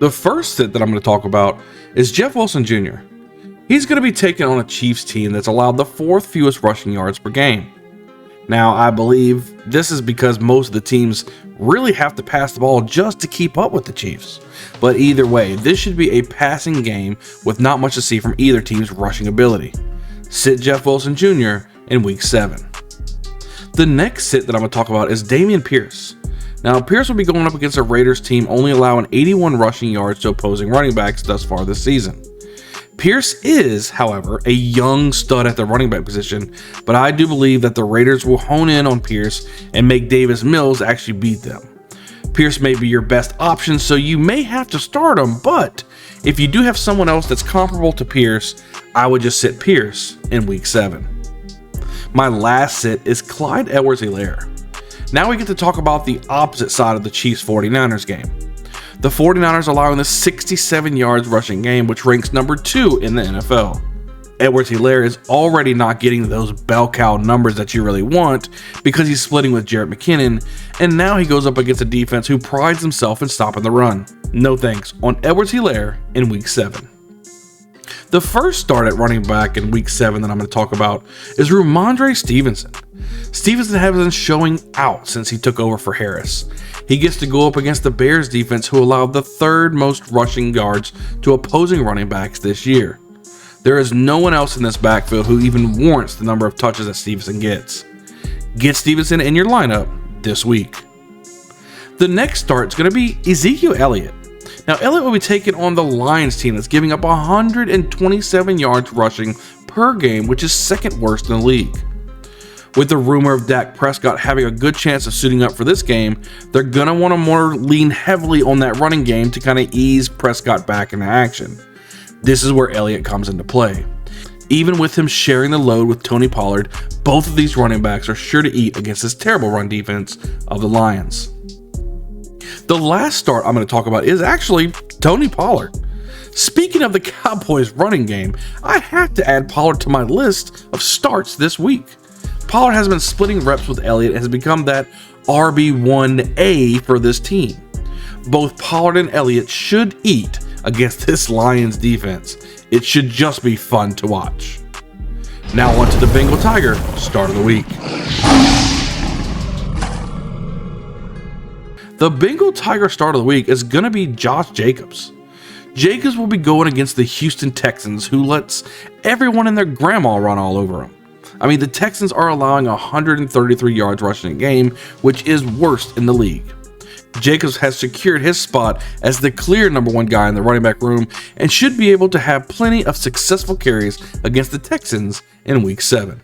The first sit that I'm going to talk about is Jeff Wilson Jr. He's going to be taking on a Chiefs team that's allowed the 4th fewest rushing yards per game. Now, I believe this is because most of the teams really have to pass the ball just to keep up with the Chiefs. But either way, this should be a passing game with not much to see from either team's rushing ability. Sit Jeff Wilson Jr. in Week 7. The next sit that I'm going to talk about is Damien Pierce. Now, Pierce will be going up against a Raiders team only allowing 81 rushing yards to opposing running backs thus far this season. Pierce is, however, a young stud at the running back position, but I do believe that the Raiders will hone in on Pierce and make Davis Mills actually beat them. Pierce may be your best option, so you may have to start him, but if you do have someone else that's comparable to Pierce, I would just sit Pierce in Week 7. My last sit is Clyde EdwardsHelaire. Now we get to talk about the opposite side of the Chiefs 49ers game. The 49ers allowing the 67 yards rushing game, which ranks number 2 in the NFL. EdwardsHelaire is already not getting those bell cow numbers that you really want because he's splitting with Jerick McKinnon, and now he goes up against a defense who prides himself in stopping the run. No thanks on EdwardsHelaire in Week 7. The first start at running back in Week 7 that I'm going to talk about is Rhamondre Stevenson. Stevenson has been showing out since he took over for Harris. He gets to go up against the Bears defense, who allowed the 3rd most rushing yards to opposing running backs this year. There is no one else in this backfield who even warrants the number of touches that Stevenson gets. Get Stevenson in your lineup this week. The next start is going to be Ezekiel Elliott. Now, Elliott will be taking on the Lions team that's giving up 127 yards rushing per game, which is 2nd worst in the league. With the rumor of Dak Prescott having a good chance of suiting up for this game, they're going to want to more lean heavily on that running game to kind of ease Prescott back into action. This is where Elliott comes into play. Even with him sharing the load with Tony Pollard, both of these running backs are sure to eat against this terrible run defense of the Lions. The last start I'm going to talk about is actually Tony Pollard. Speaking of the Cowboys running game, I have to add Pollard to my list of starts this week. Pollard has been splitting reps with Elliott and has become that RB1A for this team. Both Pollard and Elliott should eat against this Lions defense. It should just be fun to watch. Now on to the Bengal Tiger Start of the Week. The Bengal Tiger Start of the Week is going to be Josh Jacobs. Jacobs will be going against the Houston Texans, who lets everyone and their grandma run all over him. I mean, the Texans are allowing 133 yards rushing a game, which is worst in the league. Jacobs has secured his spot as the clear number 1 guy in the running back room and should be able to have plenty of successful carries against the Texans in Week 7.